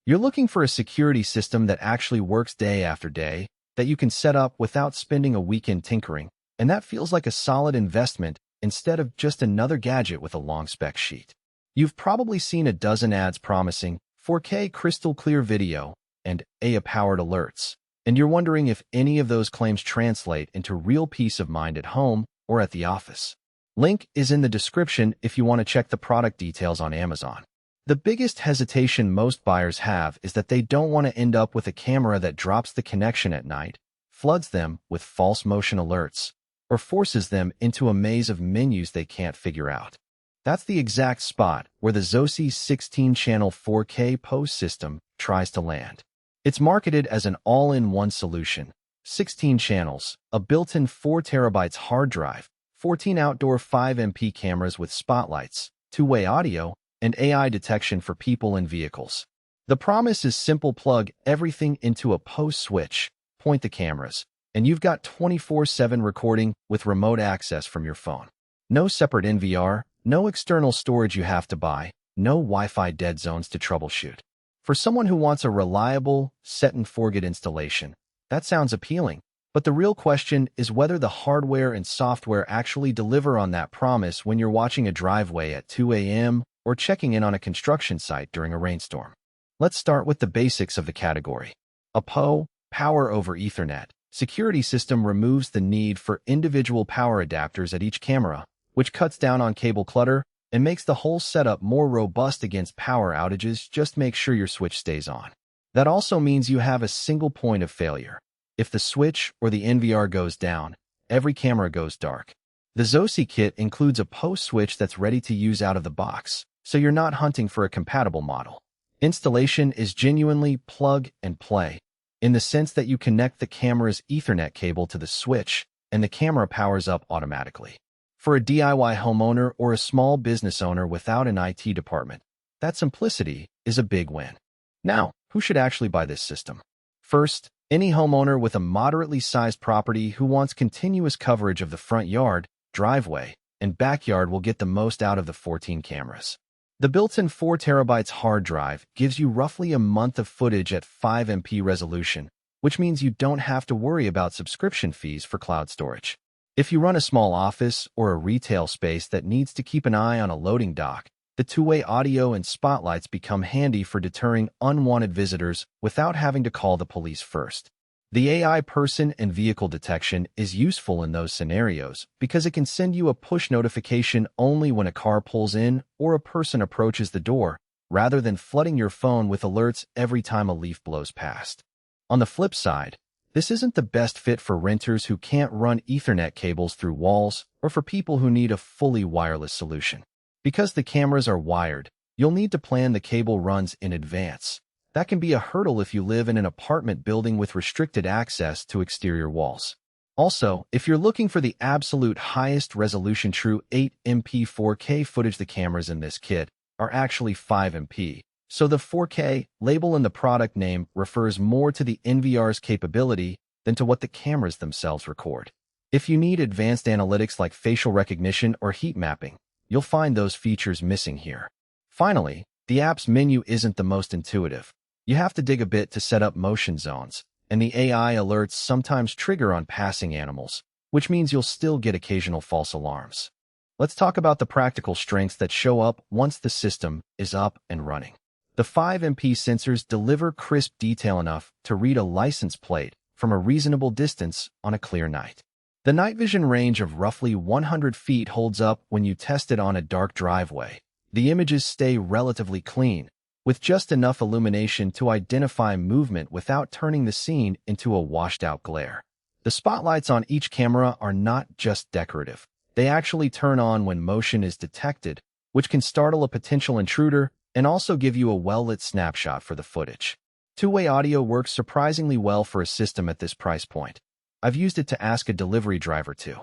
You're looking for a security system that actually works day after day, that you can set up without spending a weekend tinkering, and that feels like a solid investment instead of just another gadget with a long spec sheet. You've probably seen a dozen ads promising 4K crystal clear video and AI-powered alerts, and you're wondering if any of those claims translate into real peace of mind at home or at the office. Link is in the description if you want to check the product details on Amazon. The biggest hesitation most buyers have is that they don't want to end up with a camera that drops the connection at night, floods them with false motion alerts, or forces them into a maze of menus they can't figure out. That's the exact spot where the ZOSI 16-channel 4K PoE system tries to land. It's marketed as an all-in-one solution: 16 channels, a built-in 4 terabytes hard drive, 14 outdoor 5MP cameras with spotlights, two-way audio, and AI detection for people and vehicles. The promise is simple: plug everything into a PoE switch, point the cameras, and you've got 24/7 recording with remote access from your phone. No separate NVR, no external storage you have to buy, no Wi-Fi dead zones to troubleshoot. For someone who wants a reliable, set-and-forget installation, that sounds appealing. But the real question is whether the hardware and software actually deliver on that promise when you're watching a driveway at 2 a.m. or checking in on a construction site during a rainstorm. Let's start with the basics of the category. A PoE, Power over Ethernet, security system removes the need for individual power adapters at each camera, which cuts down on cable clutter and makes the whole setup more robust against power outages. Just make sure your switch stays on. That also means you have a single point of failure. If the switch or the NVR goes down, every camera goes dark. The ZOSI kit includes a PoE switch that's ready to use out of the box, so you're not hunting for a compatible model. Installation is genuinely plug and play, in the sense that you connect the camera's Ethernet cable to the switch, and the camera powers up automatically. For a DIY homeowner or a small business owner without an IT department, that simplicity is a big win. Now, who should actually buy this system? First, any homeowner with a moderately sized property who wants continuous coverage of the front yard, driveway, and backyard will get the most out of the 14 cameras. The built-in 4 terabytes hard drive gives you roughly a month of footage at 5MP resolution, which means you don't have to worry about subscription fees for cloud storage. If you run a small office or a retail space that needs to keep an eye on a loading dock, the two-way audio and spotlights become handy for deterring unwanted visitors without having to call the police first. The AI person and vehicle detection is useful in those scenarios because it can send you a push notification only when a car pulls in or a person approaches the door, rather than flooding your phone with alerts every time a leaf blows past. On the flip side, this isn't the best fit for renters who can't run Ethernet cables through walls or for people who need a fully wireless solution. Because the cameras are wired, you'll need to plan the cable runs in advance. That can be a hurdle if you live in an apartment building with restricted access to exterior walls. Also, if you're looking for the absolute highest resolution true 8MP 4K footage, the cameras in this kit are actually 5MP, so the 4K label in the product name refers more to the NVR's capability than to what the cameras themselves record. If you need advanced analytics like facial recognition or heat mapping, you'll find those features missing here. Finally, the app's menu isn't the most intuitive. You have to dig a bit to set up motion zones, and the AI alerts sometimes trigger on passing animals, which means you'll still get occasional false alarms. Let's talk about the practical strengths that show up once the system is up and running. The 5MP sensors deliver crisp detail enough to read a license plate from a reasonable distance on a clear night. The night vision range of roughly 100 feet holds up when you test it on a dark driveway. The images stay relatively clean, with just enough illumination to identify movement without turning the scene into a washed-out glare. The spotlights on each camera are not just decorative. They actually turn on when motion is detected, which can startle a potential intruder and also give you a well-lit snapshot for the footage. Two-way audio works surprisingly well for a system at this price point. I've used it to ask a delivery driver to